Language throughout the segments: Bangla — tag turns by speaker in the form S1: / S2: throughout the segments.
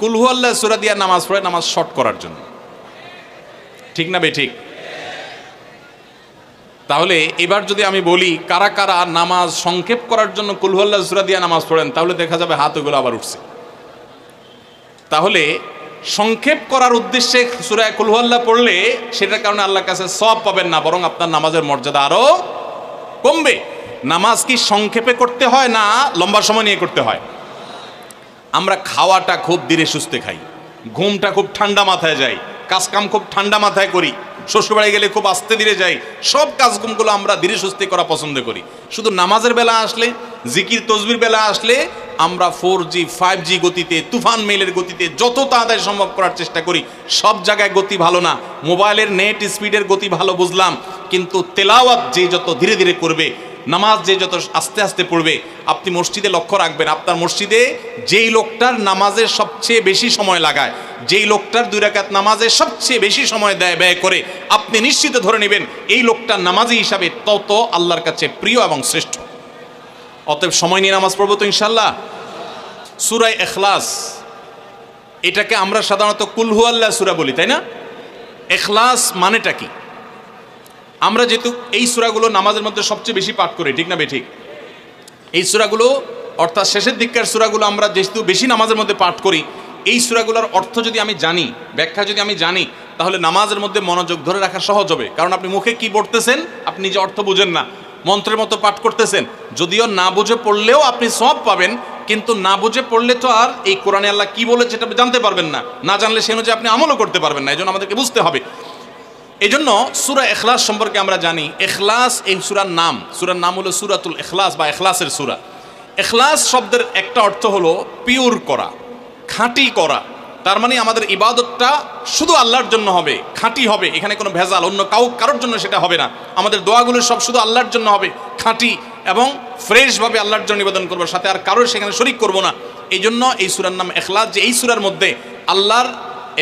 S1: কুল হু আল্লাহ সূরা দিয়ে নামাজ পড়ে নামাজ শর্ট করার জন্য, ঠিক না বে ঠিক? তাহলে এবার যদি আমি বলি কারা কারা নামাজ সংক্ষেপ করার জন্য কুল হু আল্লাহ সূরা দিয়ে নামাজ পড়েন, তাহলে দেখা যাবে হাত ওগুলো আবার উঠছে। তাহলে সংক্ষেপ করার উদ্দেশ্যে সূরা কুল হু আল্লাহ পড়লে সেটার কারণে আল্লাহর কাছে সওয়াব পাবেন না, বরং আপনার নামাজের মর্যাদা আরো কমবে। নামাজ কি সংক্ষেপে করতে হয় না লম্বা সময় নিয়ে করতে হয়? আমরা খাওয়াটা খুব ধীরে সুস্থে খাই, ঘুমটা খুব ঠান্ডা মাথায় যাই, কাজকাম খুব ঠান্ডা মাথায় করি, শ্বশুরবাড়ি গেলে খুব আস্তে ধীরে যাই, সব কাজগুলো আমরা ধীরে সুস্থে করা পছন্দ করি। শুধু নামাজের বেলা আসলে, জিকির তসবির বেলা আসলে আমরা 4G 5G গতিতে, তুফান মেইলের গতিতে যত তাড়াতাড়ি সম্ভব করার চেষ্টা করি। সব জায়গায় গতি ভালো না, মোবাইলের নেট স্পিডের গতি ভালো বুঝলাম, কিন্তু তেলাওয়াত যে যত ধীরে ধীরে করবে, নামাজ যে যত আস্তে আস্তে পড়বে। আপনি মসজিদে লক্ষ্য রাখবেন, আপনার মসজিদে যেই লোকটার নামাজের সবচেয়ে বেশি সময় লাগায়, যেই লোকটার 2 রাকাত নামাজে সবচেয়ে বেশি সময় ব্যয় করে, আপনি নিশ্চিত ধরে নেবেন এই লোকটার নামাজি হিসাবে তত আল্লাহর কাছে প্রিয় এবং শ্রেষ্ঠ। অতএব সময় নিয়ে নামাজ পড়বো তো ইনশাল্লাহ। সূরা ইখলাস, এটাকে আমরা সাধারণত কুল হু আল্লাহ সূরা বলি, তাই না? ইখলাস মানেটা কি? আমরা যেহেতু এই সূরাগুলো নামাজের মধ্যে সবচেয়ে বেশি পাঠ করি, ঠিক না বে ঠিক? এই সূরাগুলো অর্থাৎ শেষের দিককার সূরাগুলো আমরা যেহেতু বেশি নামাজের মধ্যে পাঠ করি, এই সূরাগুলোর অর্থ যদি আমি জানি, ব্যাখ্যা যদি আমি জানি, তাহলে নামাজের মধ্যে মনোযোগ ধরে রাখা সহজ হবে। কারণ আপনি মুখে কি পড়তেছেন আপনি যে অর্থ বুঝেন না, মন্ত্রের মতো পাঠ করতেছেন, যদিও না বুঝে পড়লেও আপনি সওয়াব পাবেন, কিন্তু না বুঝে পড়লে তো আর এই কোরআনে আল্লাহ কি বলেছে এটা জানতে পারবেন না, না জানলে সে অনুযায়ী আপনি আমলও করতে পারবেন না। এই জন্য আমাদেরকে বুঝতে হবে। এই জন্য সূরা ইখলাস সম্পর্কে আমরা জানি। ইখলাস এই সূরার নাম হলো সূরাতুল ইখলাস বা ইখলাসের সূরা। ইখলাস শব্দের একটা অর্থ হলো পিওর করা, খাঁটি করা। তার মানে আমাদের ইবাদতটা শুধু আল্লাহর জন্য হবে, খাঁটি হবে, এখানে কোনো ভেজাল অন্য কারোর জন্য সেটা হবে না। আমাদের দোয়াগুলো সব শুধু আল্লাহর জন্য হবে, খাঁটি এবং ফ্রেশভাবে আল্লাহর জন্য নিবেদন করবো, সাথে আর কারোর সেখানে শরীক করব না। এই জন্য এই সূরার নাম ইখলাস, যে এই সূরার মধ্যে আল্লাহর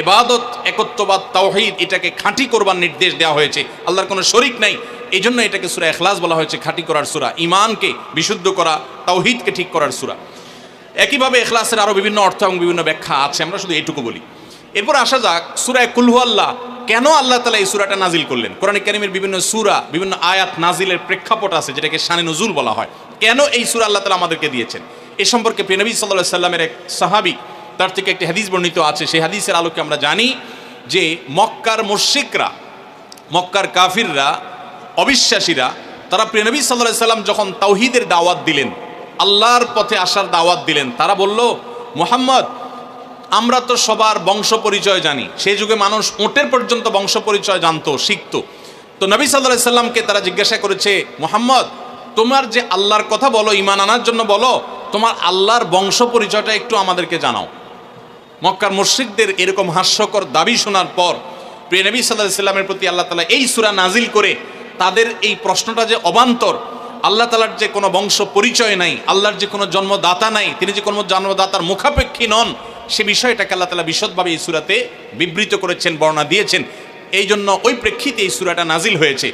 S1: ইবাদত, একত্ববাদ, তাওহীদ এটাকে খাঁটি করবার নির্দেশ দেওয়া হয়েছে। আল্লাহর কোনো শরীক নাই, এই জন্য এটাকে সূরা ইখলাস বলা হয়েছে, খাঁটি করার সূরা, ঈমানকে বিশুদ্ধ করা, তাওহীদকে ঠিক করার সূরা। একইভাবে ইখলাসের আরও বিভিন্ন অর্থ এবং বিভিন্ন ব্যাখ্যা আছে, আমরা শুধু এইটুকু বলি। এরপর আসা যাক সূরা কুল হু আল্লাহ। কেন আল্লাহ তাআলা এই সূরাটা নাজিল করলেন? কোরআন কারীমের বিভিন্ন সূরা, বিভিন্ন আয়াত নাজিলের প্রেক্ষাপট আছে, যেটাকে শানে নুজুল বলা হয়। কেন এই সূরা আল্লাহ তাআলা আমাদেরকে দিয়েছেন, এ সম্পর্কে প্রিয় নবী সাল্লাল্লাহু আলাইহি সাল্লামের এক সাহাবী, তার থেকে একটি হাদিস বর্ণিত আছে। সেই হাদিসের আলোকে আমরা জানি যে মক্কার মুশরিকরা, মক্কার কাফিররা, অবিশ্বাসীরা, তারা প্রিয় নবী সাল্লাল্লাহু আলাইহি সাল্লাম যখন তাওহীদের দাওয়াত দিলেন, আল্লাহর পথে আসার দাওয়াত দিলেন, তারা বলল, মুহাম্মদ, আমরা তো সবার বংশ পরিচয় জানি। সেই যুগে মানুষ ওটের পর্যন্ত বংশ পরিচয় জানতো, শিখতো। তো নবী সাল্লাল্লাহু আলাইহি সাল্লামকে তারা জিজ্ঞাসা করেছে, মুহাম্মদ, তোমার যে আল্লাহর কথা বলো, ঈমান আনার জন্য বলো, তোমার আল্লাহর বংশ পরিচয়টা একটু আমাদেরকে জানাও। মক্কার মুশরিকদের এরকম হাস্যকর দাবি শোনার পর প্রিয় নবী সাল্লাল্লাহু আলাইহি সাল্লামের প্রতি আল্লাহ তাআলা এই সূরা নাজিল করে তাদের এই প্রশ্নটা যে অবান্তর, আল্লাহ তাআলার যে কোনো বংশ পরিচয় নাই, আল্লাহর যে কোনো জন্মদাতা নাই, তিনি যে কোনো জন্মদাতার মুখাপেক্ষী নন, সে বিষয়টাকে আল্লাহ তাআলা বিশদভাবে এই সূরাতে বিবৃত করেছেন, বর্ণনা দিয়েছেন। এই জন্য ওই প্রেক্ষিতে এই সূরাটা নাজিল হয়েছে।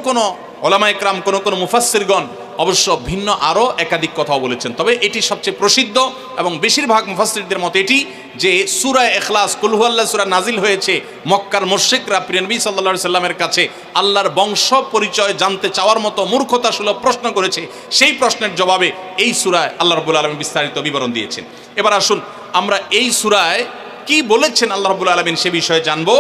S1: কোনো ওলামা ইকরাম, কোনো মুফাসসিরগণ অবশ্য ভিন্ন আরও একাধিক কথাও বলেছেন, তবে এটি সবচেয়ে প্রসিদ্ধ এবং বেশিরভাগ মুফাসসিরদের মতে এটি যে সূরা ইখলাস, কুল হু আল্লাহ সূরা নাজিল হয়েছে মক্কার মুশরিকরা প্রিয় নবী সাল্লাল্লাহু আলাইহি সাল্লামের কাছে আল্লাহর বংশ পরিচয় জানতে চাওয়ার মতো মূর্খতাসুলভ প্রশ্ন করেছে। সেই প্রশ্নের জবাবে এই সূরায় আল্লাহ রাব্বুল আলামিন বিস্তারিত বিবরণ দিয়েছেন। এবার আসুন আমরা এই সূরায় কি বলেছেন আল্লাহ রাব্বুল আলামিন সে বিষয়ে জানবো,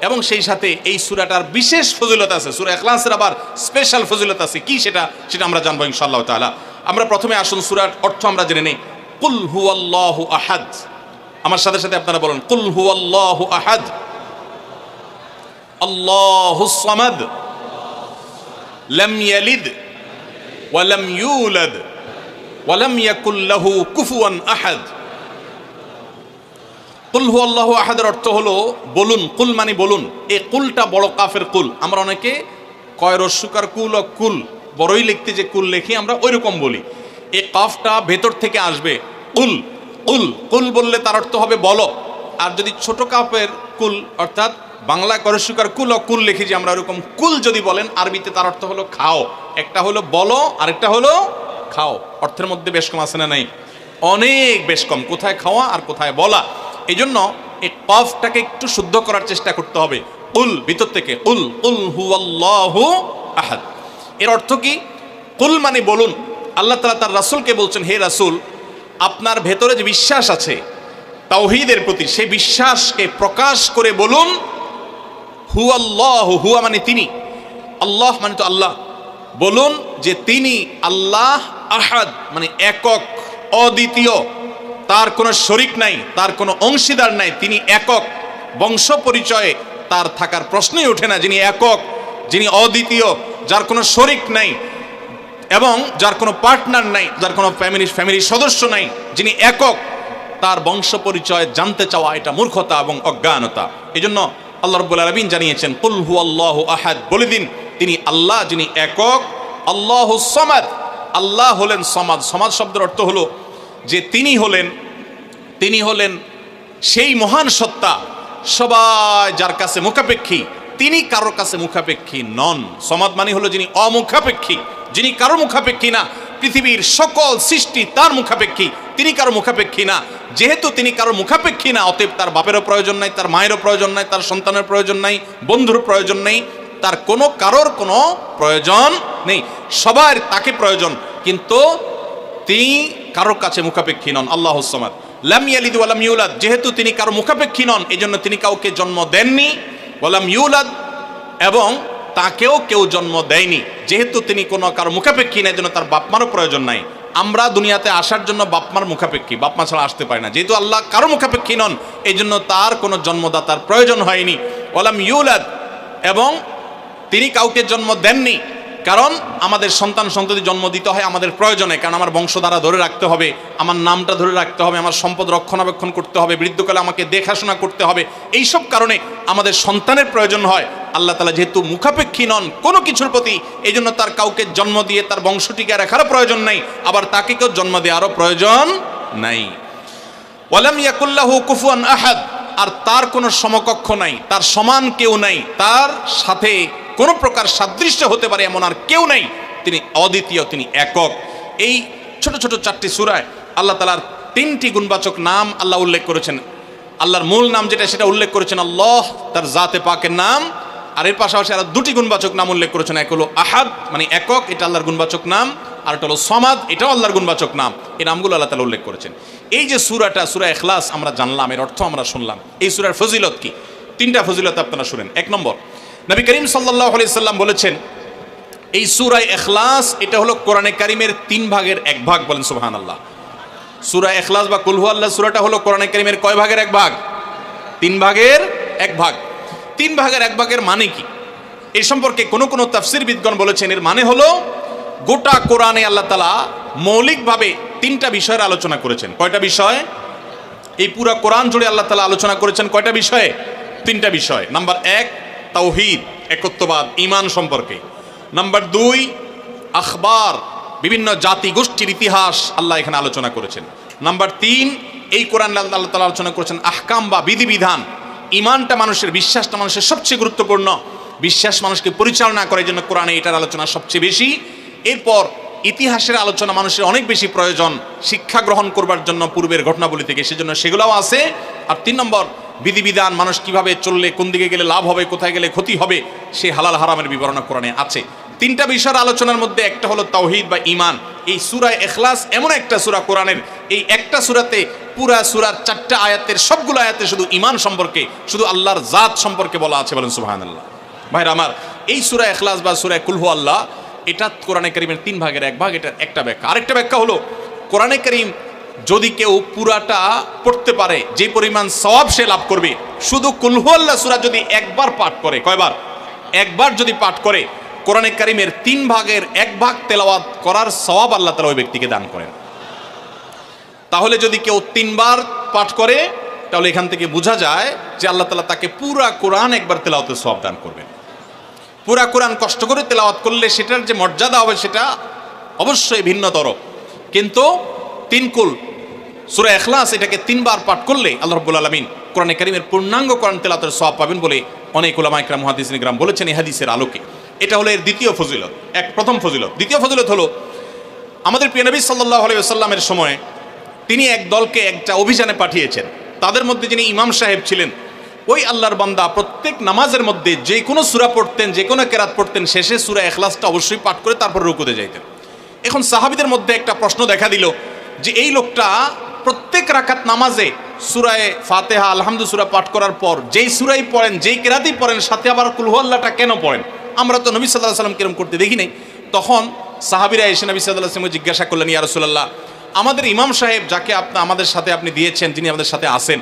S1: এবং সেই সাথে এই সূরাটার বিশেষ ফজিলত আছে, সূরা ইখলাসের আবার স্পেশাল ফজিলত আছে, কি সেটা আমরা জানবো ইনশাআল্লাহ তাআলা। আমরা প্রথমে আসুন সূরার অর্থ আমরা জেনে নেই। কুল হুয়াল্লাহু আহাদ, আমার সাথে সাথে আপনারা বলুন, কুল হুয়াল্লাহু আহাদ, আল্লাহুস সামাদ, লাম ইয়ালিদ ওয়া লাম ইউলাদ ওয়া লাম ইয়াকুল লাহু কুফুয়ান আহাদ। কুল হু আল্লাহু আহাদের অর্থ হলো বলুন, কুল মানে বলুন। এই কুলটা বড় কাফের কুল, আমরা অনেকে কয় রস্যকার কুল ও কুল, বড়ই লিখতে যে কুল লেখি আমরা ওই রকম বলি। এই কাফটা ভেতর থেকে আসবে, কুল কুল কুল বললে তার অর্থ হবে বলো। আর যদি ছোট কাফের কুল অর্থাৎ বাংলায় করস্যকার কুল ও কুল লিখি যে আমরা ওরকম কুল যদি বলেন, আরবিতে তার অর্থ হলো খাও। একটা হলো বলো, আরেকটা হলো খাও। অর্থের মধ্যে বেশ কম আছে না নাই? অনেক বেশ কম। কোথায় খাওয়া আর কোথায় বলা, এই জন্য এই কফটাকে একটু শুদ্ধ করার চেষ্টা করতে হবে। কুল ভিতর থেকে কুল কুল হুয়াল্লাহু আহাদ। এর অর্থ কি? কুল মানে বলুন। আল্লাহ তাআলা তার রাসূলকে বলছেন, হে রাসূল, আপনার ভেতরে যে বিশ্বাস আছে তাওহীদের প্রতি, সেই বিশ্বাসকে প্রকাশ করে বলুন হুয়াল্লাহু, হুয়া মানে তিনি, আল্লাহ মানে তো আল্লাহ, বলুন যে তিনি আল্লাহ, আহাদ মানে একক, অদ্বিতীয়, তার কোনো শরিক নাই, তার কোনো অংশীদার নাই, তিনি একক। বংশ পরিচয়ে তার থাকার প্রশ্নই ওঠে না। যিনি একক, যিনি অদ্বিতীয়, যার কোনো শরিক নাই এবং যার কোনো পার্টনার নাই, যার কোনো ফ্যামিলির সদস্য নাই, যিনি একক, তার বংশ পরিচয় জানতে চাওয়া এটা মূর্খতা এবং অজ্ঞানতা। এই জন্য আল্লাহ রাব্বুল আলামিন জানিয়েছেন কুল হুয়াল্লাহু আহাদ, বলে দিন তিনি আল্লাহ যিনি একক, আল্লাহুস সামাদ, আল্লাহ হলেন সমাদ। সমাদ শব্দের অর্থ হলো যে তিনি হলেন সেই মহান সত্তা, সবাই যার কাছে মুখাপেক্ষী, তিনি কারোর কাছে মুখাপেক্ষী নন। সমাদ মানে হলো যিনি অমুখাপেক্ষী, যিনি কারো মুখাপেক্ষী না। পৃথিবীর সকল সৃষ্টি তার মুখাপেক্ষী, তিনি কারো মুখাপেক্ষী না। যেহেতু তিনি কারো মুখাপেক্ষী না, অতএব তার বাপেরও প্রয়োজন নাই, তার মায়েরও প্রয়োজন নাই, তার সন্তানের প্রয়োজন নাই, বন্ধুর প্রয়োজন নেই, তার কারোর কোনো প্রয়োজন নেই। সবার তাকে প্রয়োজন, কিন্তু তিনি কারোর কাছে মুখাপেক্ষী নন। আল্লাহুস সামাদ, লাম ইয়ালিদ ওয়া লাম ইউলাদ। যেহেতু তিনি কারো মুখাপেক্ষী নন, এই জন্য তিনি কাউকে জন্ম দেননি, ওয়া লাম ইউলাদ, এবং তাকেও কেউ জন্ম দেয়নি। যেহেতু তিনি কোনো কারো মুখাপেক্ষী না, এই জন্য তার বাপমারও প্রয়োজন নাই। আমরা দুনিয়াতে আসার জন্য বাপমার মুখাপেক্ষী, বাপমা ছাড়া আসতে পারে না। যেহেতু আল্লাহ কারো মুখাপেক্ষী নন, এই জন্য তার কোনো জন্মদাতার প্রয়োজন হয়নি। ওয়া লাম ইউলাদ, এবং তিনি কাউকে জন্ম দেননি। কারণ আমাদের সন্তান সন্ততি জন্ম দিতে হয় আমাদের প্রয়োজনে, কারণ আমার বংশধারা ধরে রাখতে হবে, আমার নামটা ধরে রাখতে হবে, আমার সম্পদ রক্ষণাবেক্ষণ করতে হবে, বৃদ্ধকালে আমাকে দেখাশোনা করতে হবে। এইসব কারণে আমাদের সন্তানের প্রয়োজন হয়। আল্লাহ তাআলা যেহেতু মুখাপেক্ষী নন কোনো কিছুর প্রতি, এই জন্য তার কাউকে জন্ম দিয়ে তার বংশটিকে রাখারও প্রয়োজন নাই, আবার তাকে কেউ জন্ম দেওয়ারও প্রয়োজন নাই। ওয়ালাম ইয়াকুল্লাহু কুফুয়ান আহাদ, আর তার কোনো সমকক্ষ নাই, তার সমান কেউ নাই, তার সাথে কোনো প্রকার সাদৃশ্য হতে পারে এমন আর কেউ নাই। তিনি অদ্বিতীয়, তিনি একক। এই ছোট ছোট 4টি সূরায় আল্লাহ তাআলার 3টি গুণবাচক নাম আল্লাহ উল্লেখ করেছেন। আল্লাহর মূল নাম যেটা, সেটা উল্লেখ করেছেন আল্লাহ, তার জাতে পাকের নাম। আর এর পাশাপাশি আরো 2টি গুণবাচক নাম উল্লেখ করেছেন। এক হলো আহাদ মানে একক, এটা আল্লাহর গুণবাচক নাম, আর এটা হলো সমাদ, এটাও আল্লাহর গুণবাচক নাম। এই নামগুলো আল্লাহ তাআলা উল্লেখ করেছেন। এই যে সূরাটা, সূরা ইখলাস আমরা জানলাম, এর অর্থ আমরা শুনলাম। এই সূরার ফজিলত কি? 3টা ফজিলত আপনারা শুনেন। 1 নম্বর, নবী করিম সাল্লাল্লাহু আলাইহি সাল্লাম বলেছেন এই সূরা ইখলাস এটা হলো কোরআনে কারীমের 3 ভাগের 1 ভাগ। বলেন সুবহানাল্লাহ। সূরা ইখলাস বা কুল হুয়াল্লাহ সূরাটা হলো কোরআনে কারীমের কয় ভাগের 1 ভাগ? 3 ভাগের 1 ভাগ। 3 ভাগের 1 ভাগের মানে কি? এই সম্পর্কে কোন তাফসীরবিদগণ বলেছেন এর মানে হলো গোটা কোরআনে আল্লাহ তাআলা মৌলিকভাবে 3টা বিষয়ের আলোচনা করেছেন। কয়টা বিষয়? এই পুরো কোরআন জুড়ে আল্লাহ তাআলা আলোচনা করেছেন কয়টা বিষয়ে? 3টা বিষয়। নাম্বার 1 তাওহীদ, একত্ববাদ, ঈমান সম্পর্কে। নাম্বার 2 আখবার, বিভিন্ন জাতি গোষ্ঠীর ইতিহাস আল্লাহ এখানে আলোচনা করেছেন। নাম্বার 3 এই কোরআন আল্লাহ তাআলা আলোচনা করেছেন আহকাম বা বিধিবিধান। ঈমানটা মানুষের, বিশ্বাসটা মানুষের সবচেয়ে গুরুত্বপূর্ণ। বিশ্বাস মানুষকে পরিচালনা করে, জন্য কোরআনে এটার আলোচনা সবচেয়ে বেশি। এরপর ইতিহাসের আলোচনা মানুষের অনেক বেশি প্রয়োজন শিক্ষা গ্রহণ করবার জন্য পূর্বের ঘটনাবলী থেকে, সেজন্য সেগুলোও আছে। আর 3 নম্বর বিধিবিধান, মানুষ কিভাবে চললে কোন দিকে গেলে লাভ হবে, কোথায় গেলে ক্ষতি হবে, সেই হালাল হারামের বিবরণ কোরআনে আছে। 3টা বিষয়ের আলোচনার মধ্যে একটা হলো তাওহীদ বা ঈমান। এই সূরা ইখলাস এমন একটা সূরা কোরআনের, এই একটা সূরাতে পুরা সূরার 4টা আয়াতের সবগুলো আয়াতে শুধু ঈমান সম্পর্কে, শুধু আল্লাহর জাত সম্পর্কে বলা আছে। বলেন সুবহানাল্লাহ। ভাইরা আমার, এই সূরা ইখলাস বা সূরা কুল হুয়াল্লাহ এটা কোরআনে কারীমের 3 ভাগের 1 ভাগ। এটা একটা ব্যাখ্যা। আরেকটা ব্যাখ্যা হলো কোরআনে কারীম যদি কেউ পুরাটা পড়তে পারে, যে পরিমাণ সওয়াব সে লাভ করবে। শুধু কুল হুয়াল্লাহ সূরা যদি একবার পাঠ করে, কয়বার? একবার যদি পাঠ করে, কোরআনে কারীমের 3 ভাগের 1 ভাগ তেলাওয়াত করার সওয়াব আল্লাহ তাআলা ওই ব্যক্তিকে দান করেন। তাহলে যদি কেউ 3 বার পাঠ করে, তাহলে এখান থেকে বোঝা যায় যে আল্লাহ তাআলা তাকে পুরা কোরআন একবার তেলাওয়াতের সওয়াব দান করবেন। পুরা কোরআন কষ্ট করে তেলাওয়াত করলে সেটার যে মর্যাদা হবে সেটা অবশ্যই ভিন্নতর। কিন্তু 3 কুল সূরা ইখলাস এটাকে 3 বার পাঠ করলে আল্লাহ রাব্বুল আলামিন কোরআনে কারীমের পূর্ণাঙ্গ কোরআন তেলাওয়াতের সওয়াব পাবেন বলে অনেক উলামা ইকরাম, মুহাদ্দিসিন ইকরাম বলেছেন এই হাদিসের আলোকে। এটা হলো এর দ্বিতীয় ফজিলত। প্রথম ফজিলত। দ্বিতীয় ফজিলত হলো আমাদের প্রিয় নবী সাল্লাল্লাহু আলাইহি ওয়াসাল্লামের সময় তিনি এক দলকে একটা অভিযানে পাঠিয়েছেন। তাদের মধ্যে যিনি ইমাম সাহেব ছিলেন, ওই আল্লাহর বান্দা প্রত্যেক নামাজের মধ্যে যে কোনো সূরা পড়তেন, যে কোনো কেরাত পড়তেন, শেষে সূরা ইখলাসটা অবশ্যই পাঠ করে তারপর রুকুতে যাইতেন। এখন সাহাবীদের মধ্যে একটা প্রশ্ন দেখা দিল যে এই লোকটা প্রত্যেক রাকাত নামাজে সূরায়ে ফাতিহা আলহামদু সূরা পাঠ করার পর যেই সূরাই পড়েন, যেই কেরাতই পড়েন, সাথে আবার কুল হুয়াল্লাহটা কেন পড়েন? আমরা তো নবী সাল্লাল্লাহু আলাইহি ওয়াসাল্লাম কিরম করতে দেখি নাই। তখন সাহাবীরা এসে নবী সাল্লাল্লাহু আলাইহি ওয়াসাল্লামকে জিজ্ঞাসা করলেন, ইয়া রাসূলুল্লাহ, আমাদের ইমাম সাহেব যাকে আমাদের সাথে আপনি দিয়েছেন, যিনি আমাদের সাথে আসেন,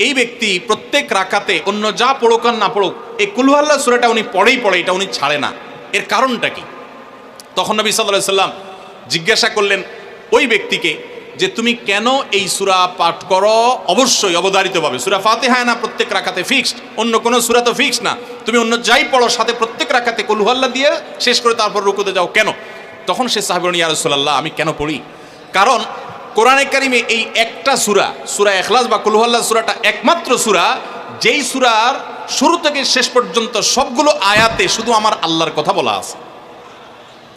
S1: এই ব্যক্তি প্রত্যেক রাকাতে অন্য যা পড়ুক আর না পড়ুক এই কুল হুয়াল্লাহ সূরাটা উনি পড়ে, এটা উনি ছাড়ে না, এর কারণটা কি? তখন নবী সাল্লাল্লাহু আলাইহি ওয়াসাল্লাম জিজ্ঞাসা করলেন ওই ব্যক্তিকে যে তুমি কেন এই সূরা পাঠ করো? অবশ্যই অবধারিতভাবে সূরা ফাতিহা না প্রত্যেক রাকাতে ফিক্সড, অন্য কোনো সূরা তো ফিক্সড না, তুমি অন্য যাই পড়ো সাথে প্রত্যেক রাকাতে কুল হুয়াল্লাহ দিয়ে শেষ করে তারপর রুকুতে যাও কেন? তখন সে সাহাবী বলেন, ইয়া রাসূলুল্লাহ, আমি কেন পড়ি? কারণ কোরআনে কারিমে এই একটা সূরা, সূরা ইখলাস বা কুল হুয়াল্লাহ সূরাটা একমাত্র সূরা যেই সূরার শুরু থেকে শেষ পর্যন্ত সবগুলো আয়াতে শুধু আমার আল্লাহর কথা বলা আছে।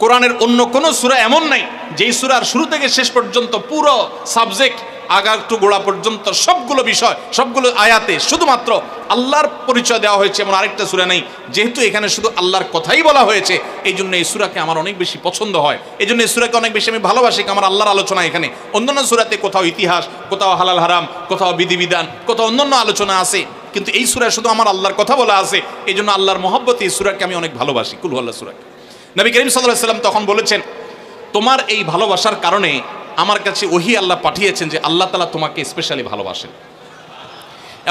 S1: কোরআনের অন্য কোনো সূরা এমন নাই যেই সূরার শুরু থেকে শেষ পর্যন্ত পুরো সাবজেক্ট আগা টু গোড়া পর্যন্ত সবগুলো বিষয়, সবগুলো আয়াতে শুধুমাত্র আল্লাহর পরিচয় দেওয়া হয়েছে, এমন আরেকটা সূরা নেই। যেহেতু এখানে শুধু আল্লাহর কথাই বলা হয়েছে, এই জন্য এই সূরাকে আমার অনেক বেশি পছন্দ হয়, এই জন্য এই সূরাকে অনেক বেশি আমি ভালোবাসি। আমার আল্লাহর আলোচনা এখানে, অন্যান্য সূরাতে কোথাও ইতিহাস, কোথাও হালাল হারাম, কোথাও বিধিবিধান, কোথাও অন্যান্য আলোচনা আছে, কিন্তু এই সূরায় শুধু আমার আল্লাহর কথা বলা আছে। এই জন্য আল্লাহর মহব্বতে এই সূরাকে আমি অনেক ভালোবাসি, কুল হুয়াল্লাহ সূরাকে। নবী করিম সাল্লাল্লাহু আলাইহি ওয়াসাল্লাম তখন বলেছেন, তোমার এই ভালোবাসার কারণে আমার কাছে ওহী আল্লাহ পাঠিয়েছেন যে আল্লাহ তাআলা তোমাকে স্পেশালি ভালোবাসেন।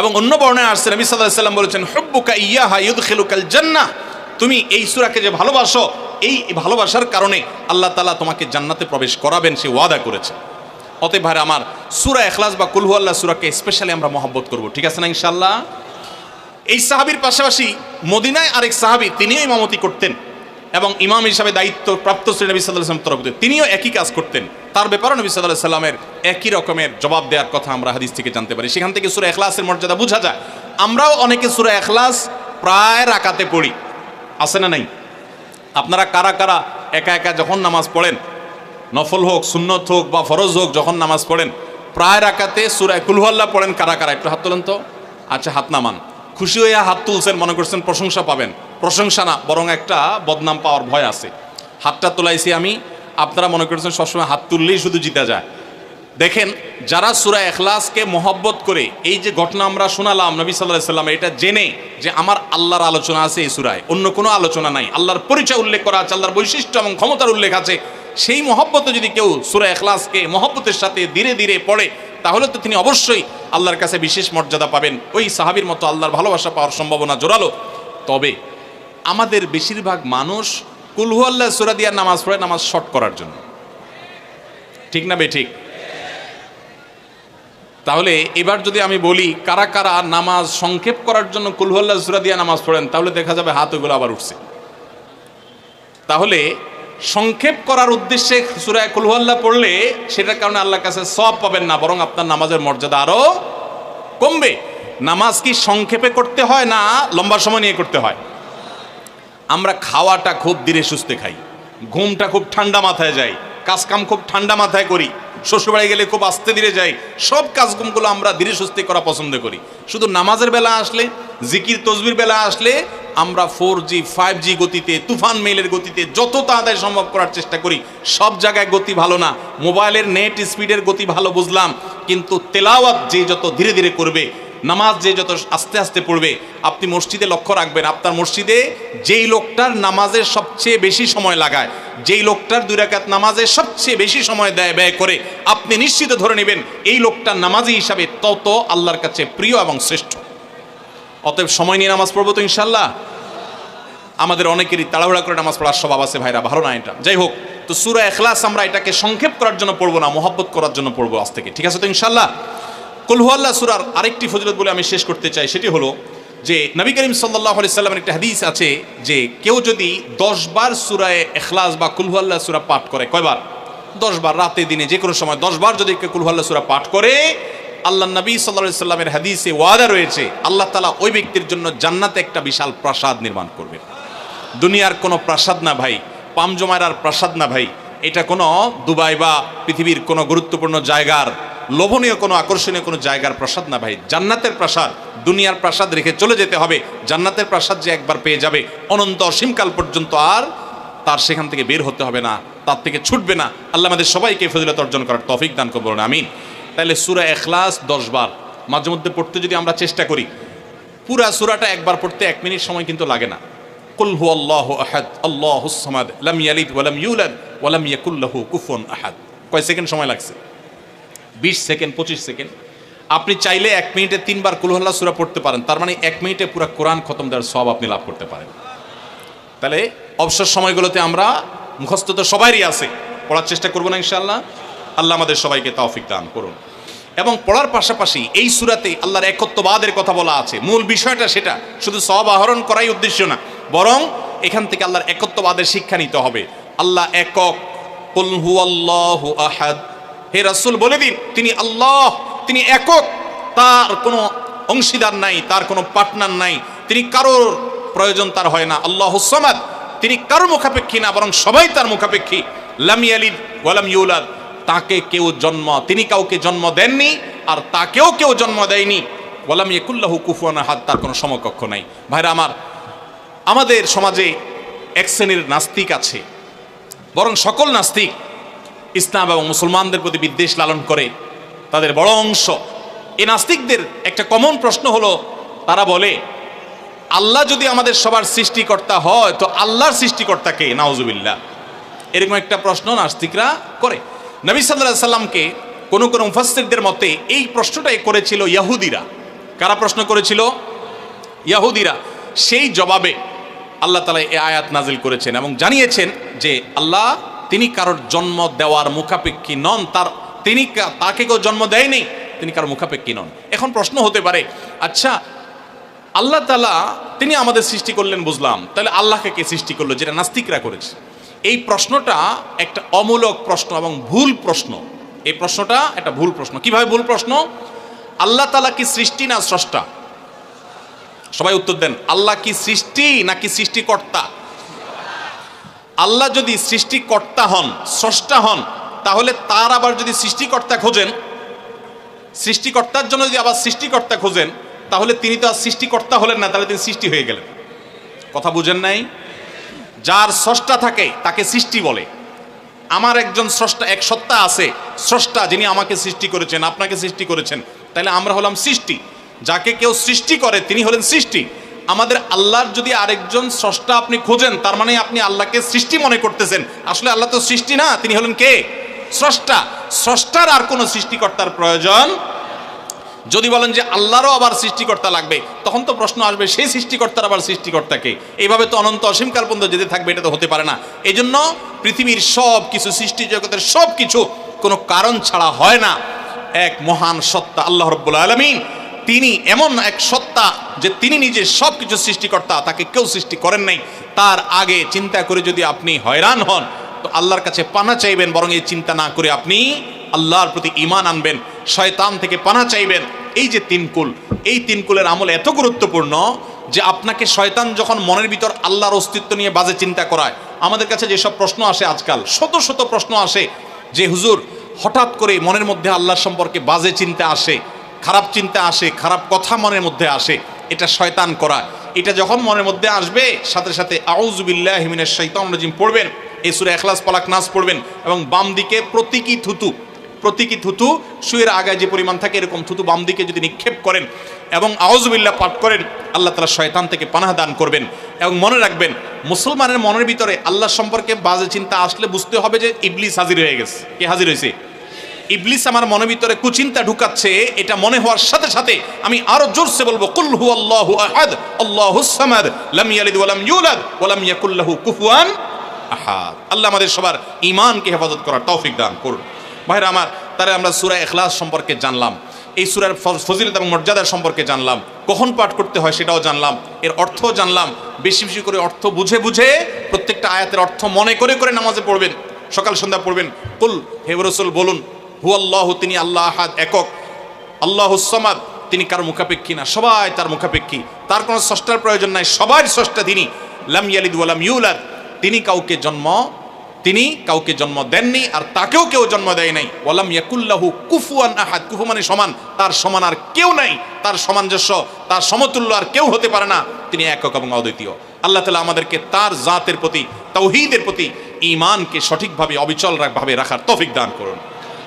S1: এবং অন্য বর্ণনায় আসছে নবী সাল্লাল্লাহু আলাইহি ওয়াসাল্লাম বলেছেন, হুব্বুকা ইয়াহা ইউদখিলুকাল জান্নাহ, তুমি এই সূরাকে যে ভালোবাসো, এই ভালোবাসার কারণে আল্লাহ তাআলা তোমাকে জান্নাতে প্রবেশ করাবেন, সে ওয়াদা করেছে। অতএব ভাই আমার, সূরা ইখলাস বা কুল হুয়াল্লাহ সূরাকে স্পেশালি আমরা মহব্বত করব, ঠিক আছে না ইনশাআল্লাহ? এই সাহাবীর পাশাপাশি মদিনায় আরেক সাহাবী, তিনিও ইমামতি করতেন এবং ইমাম হিসাবে দায়িত্ব প্রাপ্ত ছিলেন নবী সাল্লাল্লাহু আলাইহি ওয়াসাল্লামের তরফ থেকে, তিনিও একই কাজ করতেন। তার ব্যাপারে নবী সাল্লাল্লাহু আলাইহি ওয়াসাল্লামের একই রকমের জবাব দেওয়ার কথা আমরা হাদিস থেকে জানতে পারি। সেখান থেকে সূরা ইখলাসের মর্যাদা বোঝা যায়। আমরাও অনেকে সূরা ইখলাস প্রায় রাকাতে পড়ি, আছে না নাই? আপনারা কারা কারা একা একা যখন নামাজ পড়েন, নফল হোক, সুন্নত হোক বা ফরজ হোক, যখন নামাজ পড়েন প্রায় রাকাতে সূরা কুল হুয়াল্লাহ পড়েন কারা কারা? একটু হাত তোলেন তো। আচ্ছা, হাত নামান। খুশি হইয়া হাত তুলছেন, মনে করছেন প্রশংসা পাবেন। প্রশংসা না, বরং একটা বদনাম পাওয়ার ভয় আছে। হাতটা তোলাইছি আমি, আপনারা মনে করছেন সবসময় হাত তুললেই শুধু জিতা যায়। দেখেন, যারা সূরা ইখলাসকে মহব্বত করে, এই যে ঘটনা আমরা শোনালাম নবী সাল্লাল্লাহু আলাইহি ওয়াসাল্লাম, এটা জেনে যে আমার আল্লাহর আলোচনা আছে এই সূরায়, অন্য কোনো আলোচনা নাই, আল্লাহর পরিচয় উল্লেখ করা আছে, আল্লাহর বৈশিষ্ট্য এবং ক্ষমতার উল্লেখ আছে, সেই মহব্বতে যদি কেউ সূরা ইখলাসকে মহব্বতের সাথে ধীরে ধীরে পড়ে, তাহলে তো তিনি অবশ্যই আল্লাহর কাছে বিশেষ মর্যাদা পাবেন। ওই সাহাবীর মতো আল্লাহর ভালোবাসা পাওয়ার সম্ভাবনা জোরালো। তবে আমাদের বেশিরভাগ মানুষ কুল হুয়াল্লাহ সূরা দিয়ে নামাজ পড়ে নামাজ শর্ট করার জন্য, ঠিক না বেঠিক? তাহলে এবার যদি আমি বলি কারা কারা নামাজ সংক্ষেপ করার জন্য কুল হুয়াল্লাহ সূরা দিয়ে নামাজ পড়েন, তাহলে দেখা যাবে হাত ওগুলো আবার উঠছে। তাহলে সংক্ষেপ করার উদ্দেশ্যে সূরা কুল হুয়াল্লাহ পড়লে সেটার কারণে আল্লাহর কাছে সওয়াব পাবেন না, বরং আপনার নামাজের মর্যাদা আরো কমবে। নামাজ কি সংক্ষেপে করতে হয় না লম্বা সময় নিয়ে করতে হয়? আমরা খাওয়াটা খুব ধীরে সুস্থে খাই, ঘুমটা খুব ঠান্ডা মাথায় যায়, কাজকাম খুব ঠান্ডা মাথায় করি, শ্বশুরবাড়ি গেলে খুব আস্তে ধীরে যাই, সব কাজগুলো আমরা ধীরে সুস্থে করা পছন্দ করি। শুধু নামাজের বেলা আসলে, জিকির তসবির বেলা আসলে আমরা 4G 5G গতিতে, তুফান মেইলের গতিতে যত তাড়াতাড়ি সম্ভব করার চেষ্টা করি। সব জায়গায় গতি ভালো না, মোবাইলের নেট স্পিডের গতি ভালো বুঝলাম, কিন্তু তেলাওয়াত যে যত ধীরে ধীরে করবে, নামাজ যে যত আস্তে আস্তে পড়বে, আপনি মসজিদে লক্ষ্য রাখবেন, আপনার মসজিদে যেই লোকটার নামাজের সবচেয়ে বেশি সময় লাগায়, যেই লোকটার 2 রাকাত নামাজে সবচেয়ে বেশি সময় ব্যয় করে, আপনি নিশ্চিত ধরে নেবেন এই লোকটার নামাজি হিসাবে তত আল্লাহর কাছে প্রিয় এবং শ্রেষ্ঠ। অতএব সময় নিয়ে নামাজ পড়বো তো ইনশাল্লাহ। আমাদের অনেকেরই তাড়াহুড়া করে নামাজ পড়ার স্বভাব আছে ভাইরা, ভালো না এটা। যাই হোক, তো সূরা ইখলাস আমরা এটাকে সংক্ষেপ করার জন্য পড়বো না, মহব্বত করার জন্য পড়বো আজ থেকে, ঠিক আছে তো ইনশাল্লাহ? কুল হুয়াল্লাহ সূরার আরেকটি ফজিলত বলে আমি শেষ করতে চাই, সেটি হলো যে নবী করিম সাল্লাল্লাহু আলাইহি সাল্লামের একটা হাদিস আছে যে কেউ যদি 10 বার সূরা ইখলাস বা কুল হুয়াল্লাহ সূরা পাঠ করে, কয়বার? 10 বার, রাতে দিনে যে কোনো সময় 10 বার যদি কুল হুয়াল্লাহ সূরা পাঠ করে, আল্লাহ নবী সাল্লাল্লাহু আলাইহি সাল্লামের হাদিসে ওয়াদা রয়েছে আল্লাহ তাআলা ওই ব্যক্তির জন্য জান্নাতে একটা বিশাল প্রাসাদ নির্মাণ করবে। দুনিয়ার কোনো প্রাসাদ না ভাই, পামজমারার প্রাসাদ না ভাই, এটা কোনো দুবাই বা পৃথিবীর কোনো গুরুত্বপূর্ণ জায়গার লোভনীয় কোনো আকর্ষণীয় কোনো জায়গার প্রাসাদ না ভাই, জান্নাতের প্রাসাদ। দুনিয়ার প্রাসাদ রেখে চলে যেতে হবে, জান্নাতের প্রাসাদ যে একবার পেয়ে যাবে অনন্ত অসীমকাল পর্যন্ত আর তার সেখান থেকে বের হতে হবে না, তার থেকে ছুটবে না। আল্লাহ আমাদের সবাইকে ফজিলত অর্জন করার তৌফিক দান করুন, আমিন। তাহলে সূরা ইখলাস 10 বার মাঝে মধ্যে পড়তে যদি আমরা চেষ্টা করি, পুরা সূরাটা একবার পড়তে 1 মিনিট সময় কিন্তু লাগে না। কুল হুয়াল্লাহু আহাদ আল্লাহুস সামাদ লাম ইয়ালিদ ওয়া লাম ইউলাদ ওয়া লাম ইয়াকুল লাহু কুফুয়ান আহাদ। কয় সেকেন্ড সময় লাগছে? 20 সেকেন্ড, 25 সেকেন্ড। আপনি চাইলে 1 মিনিটে 3 বার কুল হুয়াল্লাহ সূরা পড়তে পারেন, তার মানে 1 মিনিটে পুরো কোরআন খতম দেওয়ার সওয়াব আপনি লাভ করতে পারেন। তাহলে অবসর সময়গুলোতে আমরা মুখস্থ তো সবারই আছে, পড়ার চেষ্টা করব না ইনশাআল্লাহ। আল্লাহ আমাদের সবাইকে তৌফিক দান করুন। এবং পড়ার পাশাপাশি এই সূরাতে আল্লাহর একত্ববাদের কথা বলা আছে, মূল বিষয়টা সেটা, শুধু সওয়াব আহরণ করাই উদ্দেশ্য না, বরং এখান থেকে আল্লাহর একত্ববাদের শিক্ষা নিতে হবে। আল্লাহ একক, কুল হুয়াল্লাহু আহাদ, হে রাসূল বলে দিন তিনি আল্লাহ, তিনি একক, তার কোনো অংশীদার নাই, তার কোনো পার্টনার নাই, তিনি কারোর প্রয়োজন তার হয় না। আল্লাহুস সামাদ, তিনি কারোর মুখাপেক্ষী না, বরং সবাই তার মুখাপেক্ষী। লাম ইয়ালিদ ওয়া লাম ইউলাদ, তাকে কেউ তিনি কাউকে জন্ম দেননি, আর তাকেও কেউ জন্ম দেয়নি। ওয়া লাম ইয়াকুল লাহু কুফুয়ান আহাদ, তার কোনো সমকক্ষ নাই। ভাইরা আমার, আমাদের সমাজে এক শ্রেণীর নাস্তিক আছে, বরং সকল নাস্তিক ইসলাম এবং মুসলমানদের প্রতি বিদ্বেষ লালন করে, তাদের বড় অংশ। এই নাস্তিকদের একটা কমন প্রশ্ন হলো, তারা বলে আল্লাহ যদি আমাদের সবার সৃষ্টিকর্তা হয় তো আল্লাহর সৃষ্টিকর্তা কে? নাউজুবিল্লাহ। এরকম একটা প্রশ্ন নাস্তিকরা করে। নবী সাল্লাল্লাহু আলাইহি সাল্লামকে কোন কোন মুফাসসিরদের মতে এই প্রশ্নটাই করেছিল ইহুদিরা। কারা প্রশ্ন করেছিল? ইহুদিরা। সেই জবাবে আল্লাহ তাআলা এই আয়াত নাজিল করেছেন এবং জানিয়েছেন যে আল্লাহ তিনি কারোর জন্ম দেওয়ার মুখাপেক্ষী নন, তাকে কেউ জন্ম দেয়নি, তিনি কারোর মুখাপেক্ষী নন। এখন প্রশ্ন হতে পারে, আচ্ছা আল্লাহ তাআলা তিনি আমাদের সৃষ্টি করলেন বুঝলাম, তাহলে আল্লাহকে কে সৃষ্টি করলো? যেটা নাস্তিকরা করেছে। এই প্রশ্নটা একটা অমূলক প্রশ্ন এবং ভুল প্রশ্ন। এই প্রশ্নটা একটা ভুল প্রশ্ন। কিভাবে ভুল প্রশ্ন? আল্লাহ তাআলা কি সৃষ্টি না স্রষ্টা? সবাই উত্তর দেন। আল্লাহ কি সৃষ্টি নাকি সৃষ্টিকর্তা? আল্লাহ যদি সৃষ্টিকর্তা হন, স্রষ্টা হন, তাহলে তার আবার যদি সৃষ্টিকর্তা খোঁজেন, সৃষ্টিকর্তার জন্য যদি আবার সৃষ্টিকর্তা খোঁজেন, তাহলে তিনি তো আর সৃষ্টিকর্তা হলেন না, তাহলে তিনি সৃষ্টি হয়ে গেলেন। কথা বুঝেন নাই? যার স্রষ্টা থাকে তাকে সৃষ্টি বলে। আমার একজন স্রষ্টা, এক সত্তা আছে, স্রষ্টা, যিনি আমাকে সৃষ্টি করেছেন, আপনাকে সৃষ্টি করেছেন, তাহলে আমরা হলাম সৃষ্টি। যাকে কেউ সৃষ্টি করে তিনি হলেন সৃষ্টি। আমাদের আল্লাহর যদি আরেকজন স্রষ্টা আপনি খোঁজেন, তার মানে আপনি আল্লাহকে সৃষ্টি মনে করতেছেন। আসলে আল্লাহ তো সৃষ্টি না, তিনি হলেন কে? স্রষ্টা। স্রষ্টার আর কোনো সৃষ্টিকর্তার প্রয়োজন। যদি বলেন যে আল্লাহরও আবার সৃষ্টিকর্তা লাগবে, তখন তো প্রশ্ন আসবে সেই সৃষ্টিকর্তার আবার সৃষ্টিকর্তাকে? এইভাবে তো অনন্ত অসীমকাল পর্যন্ত যেতে থাকবে, এটা তো হতে পারে না। এই জন্য পৃথিবীর সব কিছু, সৃষ্টি জগতের সব কিছু কোনো কারণ ছাড়া হয় না। এক মহান সত্তা আল্লাহ রাব্বুল আলামিন, তিনি এমন এক সত্তা যে তিনি নিজে সব কিছু সৃষ্টিকর্তা, তাকে কেউ সৃষ্টি করেন নাই। তার আগে চিন্তা করে যদি আপনি হয়রান হন, তো আল্লাহর কাছে পানা চাইবেন, বরং এই চিন্তা না করে আপনি আল্লাহর প্রতি ঈমান আনবেন, শয়তান থেকে পানা চাইবেন। এই যে তিনকুল, এই তিনকুলের আমল এত গুরুত্বপূর্ণ যে আপনাকে শয়তান যখন মনের ভিতর আল্লাহর অস্তিত্ব নিয়ে বাজে চিন্তা করায়, আমাদের কাছে যেসব প্রশ্ন আসে আজকাল, শত শত প্রশ্ন আসে যে হুজুর হঠাৎ করে মনের মধ্যে আল্লাহর সম্পর্কে বাজে চিন্তা আসে, খারাপ চিন্তা আসে, খারাপ কথা মনের মধ্যে আসে, এটা শয়তান করা। এটা যখন মনের মধ্যে আসবে, সাথে সাথে আউযু বিল্লাহি মিনাশ শাইতানির রাজিম পড়বেন, এই সূরা ইখলাস, ফালাক, নাস পড়বেন, এবং বাম দিকে প্রতীকী থুতু শুয়ের আগায় যে পরিমাণ থাকে এরকম থুতু বাম দিকে যদি নিক্ষেপ করেন এবং আউযু বিল্লাহ পাঠ করেন, আল্লাহ তাআলা শয়তান থেকে পানাহ দান করবেন। এবং মনে রাখবেন, মুসলমানের মনের ভিতরে আল্লাহ সম্পর্কে বাজে চিন্তা আসলে বুঝতে হবে যে ইবলিস হাজির হয়ে গেছে। কে হাজির হয়েছে? ইবলিস আমার মনের ভিতরে কুচিন্তা ঢুকাচ্ছে। এটা মনে হওয়ার সাথে সাথে আমি আরো জোরসে বলবো, কুল হুয়াল্লাহু আহাদ আল্লাহুস সামাদ লাম ইয়ালিদ ওয়া লাম ইউলাদ ওয়া লাম ইয়াকুল লাহু কুফুয়ান আহাদ। আল্লাহ আমাদের সবার ঈমানকে হেফাজত করার তৌফিক দান করুন। ভাইরা আমার, তাহলে আমরা সূরা ইখলাস সম্পর্কে জানলাম, এই সূরার ফজিলত এবং মর্যাদা সম্পর্কে জানলাম, কখন পাঠ করতে হয় সেটাও জানলাম, এর অর্থও জানলাম। বেশি বেশি করে অর্থ বুঝে বুঝে প্রত্যেকটা আয়াতের অর্থ মনে করে করে নামাজে পড়বেন, সকাল সন্ধ্যা পড়বেন। কুল, হে রাসূল বলুন, হুয়াল্লাহু, তিনি আল্লাহ আহাদ, একক, আল্লাহুস সামাদ, তিনি কারো মুখাপেক্ষী না, সবাই তার মুখাপেক্ষী, তার কোনো স্রষ্টার প্রয়োজন নাই, সবার স্রষ্টা তিনি। লাম ইয়ালিদ ওয়া লাম ইউলাদ, তিনি কাউকে জন্ম তিনি কাউকে জন্ম দেননি আর তাকেও কেউ জন্ম দেয় নাই। ওয়ালাম ইয়াকুল্লাহু কুফুয়ান আহাদ, কুফু মানে সমান, তার সমান আর কেউ নাই, তার সামঞ্জস্য তার সমতুল্য আর কেউ হতে পারে না, তিনি একক এবং অদ্বিতীয়। আল্লাহ তাআলা আমাদেরকে তার জাতের প্রতি, তাওহীদের প্রতি ঈমানকে সঠিকভাবে অবিচল ভাবে রাখার তৌফিক দান করুন।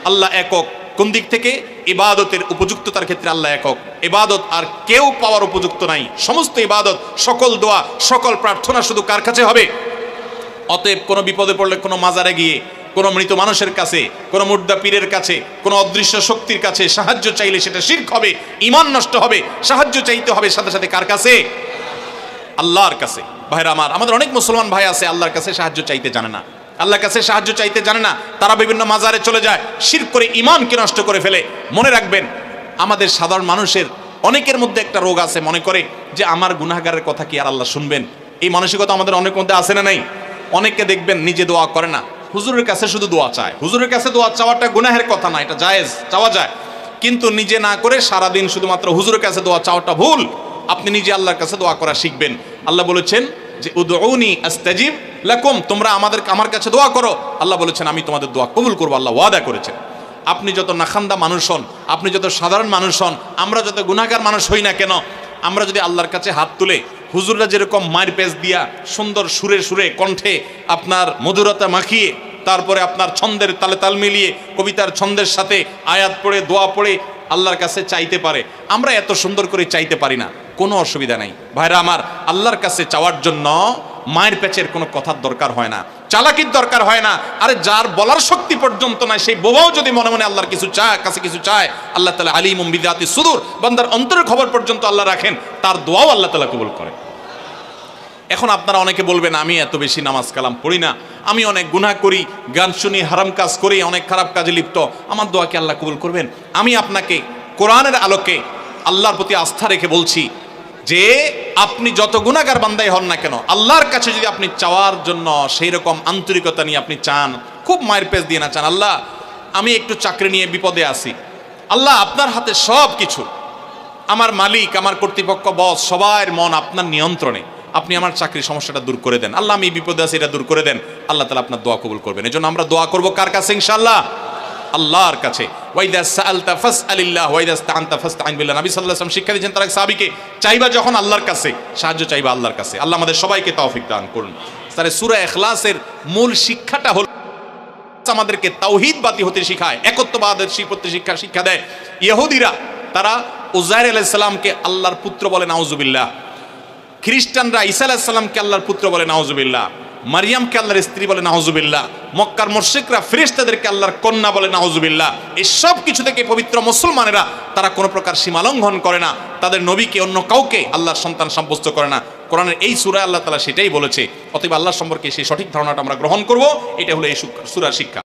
S1: আল্লাহ একক কোন দিক থেকে? ইবাদতের উপযুক্ততার ক্ষেত্রে আল্লাহ একক। ইবাদত আর কেউ পাওয়ার উপযুক্ত নাই। সমস্ত ইবাদত, সকল দোয়া, সকল প্রার্থনা শুধু কার কাছে হবে? অতএব কোনো বিপদে পড়লে কোনো মাজারে গিয়ে, কোনো মৃত মানুষের কাছে, কোনো মুর্দা পীরের কাছে, কোনো অদৃশ্য শক্তির কাছে সাহায্য চাইলে সেটা শিরক হবে, ঈমান নষ্ট হবে। সাহায্য চাইতে হবে সাথে সাথে কার কাছে? আল্লাহর কাছে। ভাইরা আমার, আমাদের অনেক মুসলমান ভাই আছে আল্লাহর কাছে সাহায্য চাইতে জানে না, আল্লাহর কাছে সাহায্য চাইতে জানে না। তারা বিভিন্ন মাজারে চলে যায়, শিরক করে ঈমানকে নষ্ট করে ফেলে। মনে রাখবেন, আমাদের সাধারণ মানুষের অনেকের মধ্যে একটা রোগ আছে, মনে করে যে আমার গুনাহগারের কথা কি আর আল্লাহ শুনবেন? এই মানসিকতা আমাদের অনেক মধ্যে আছে না নাই? অনেককে দেখবেন নিজে দোয়া করে না, হুজুরের কাছে শুধু দোয়া চায়। হুজুরের কাছে দোয়া চাওয়াটা গুনাহের কথা না, এটা জায়েজ, চাওয়া যায়, কিন্তু নিজে না করে সারাদিন শুধুমাত্র হুজুরের কাছে দোয়া চাওয়াটা ভুল। আপনি নিজে আল্লাহর কাছে দোয়া করা শিখবেন। আল্লাহ বলেছেন যে উদউনি আস্তাজিব লাকুম, তোমরা আমার কাছে দোয়া করো। আল্লাহ বলেছেন আমি তোমাদের দোয়া কবুল করবো, আল্লাহ ওয়াদা করেছেন। আপনি যত নাখান্দা মানুষ হন, আপনি যত সাধারণ মানুষ হন, আমরা যত গুনাহগার মানুষ হই না কেন, আমরা যদি আল্লাহর কাছে হাত তুলে, হুজুররা যেরকম মায়ের পেজ দিয়া সুন্দর সুরে সুরে কণ্ঠে আপনার মধুরতা মাখিয়ে, তারপরে আপনার ছন্দের তালে তাল মিলিয়ে কবিতার ছন্দের সাথে আয়াত পড়ে দোয়া পড়ে আল্লাহর কাছে চাইতে পারে, আমরা এত সুন্দর করে চাইতে পারি না, কোনো অসুবিধা নাই। ভাইরা আমার, আল্লাহর কাছে চাওয়ার জন্য মায়ের পেচের কোনো কথার দরকার হয় না, চালাকির দরকার হয় না। আরে যার বলার শক্তি পর্যন্ত নাই, সেই বোবাও যদি মনে মনে আল্লাহর কিছু চায়, কাছে কিছু চায়, আল্লাহ তাআলা আলিমুম বিযাতি সুদূর, বান্দার অন্তরের খবর পর্যন্ত আল্লাহ রাখেন, তার দোয়াও আল্লাহ তাআলা কবুল করেন। এখন আপনারা অনেকে বলবেন আমি এত বেশি নামাজ কালাম পড়ি না, আমি অনেক গুনাহ করি, গান শুনি, হারাম কাজ করি, অনেক খারাপ কাজে লিপ্ত, আমার দোয়া কি আল্লাহ কবুল করবেন? আমি আপনাকে কোরআনের আলোকে আল্লাহর প্রতি আস্থা রেখে বলছি যে আপনি যত গুনাহগার বান্দাই হন না কেন, আল্লাহর কাছে যদি আপনি চাওয়ার জন্য সেই রকম আন্তরিকতা নিয়ে আপনি চান, খুব মায়ের পেজ দিয়ে না চান, আল্লাহ আমি একটু চাকরি নিয়ে বিপদে আছি, আল্লাহ আপনার হাতে সব কিছু, আমার মালিক, আমার কর্তৃপক্ষ, বস, সবার মন আপনার নিয়ন্ত্রণে, আপনি আমার চাকরির সমস্যাটা দূর করে দেন, আল্লাহ আমি বিপদে আছি, এটা দূর করে দেন। আল্লাহ তাআলা আপনার দোয়া কবুল করবেন। এজন্য আমরা দোয়া করব কার কাছে? ইনশাআল্লাহ আল্লাহর কাছে। ওয়াইদা সাআলতা ফাসআলিল্লাহ ওয়াইদা ইসতাআনতা ফাসতাইন বিল্লাহ। নবী সাল্লাল্লাহু আলাইহি ওয়াসাল্লাম শিক্ষা দিয়েছেন তার এক সাহাবীকে, চাইবা যখন আল্লাহর কাছে, সাহায্য চাইবা আল্লাহর কাছে। আল্লাহ আমাদের সবাইকে তৌফিক দান করুন। তাহলে সূরা ইখলাসের মূল শিক্ষাটা হলো আমাদেরকে তাওহীদবাদী হতে শিখায়, একত্ববাদের শিক্ষা দেয়। ইহুদিরা তারা উযাইর আলাইহিস সালামকে আল্লাহর পুত্র বলে, নাউজুবিল্লাহ। খ্রিস্টানরা ঈসা আলাইহিস সালামকে আল্লাহর পুত্র বলে, নাউজুবিল্লাহ। মারিয়ামকে আল্লাহর স্ত্রী বলে, নাউজুবিল্লাহ। মক্কার মুশরিকরা ফেরেশতাদেরকে আল্লাহর কন্যা বলে, নাউজুবিল্লাহ। এই সব কিছু থেকে পবিত্র মুসলমানেরা তারা কোনো প্রকার সীমা লঙ্ঘন করে না, তাদের নবীকে অন্য কাউকে আল্লাহর সন্তান সাব্যস্ত করে না। কোরআনের এই সূরায় আল্লাহ তাআলা সেটাই বলেছে। অতএব আল্লাহ সম্পর্কে সেই সঠিক ধারণাটা আমরা গ্রহণ করব, এটা হলো এই সূরার শিক্ষা।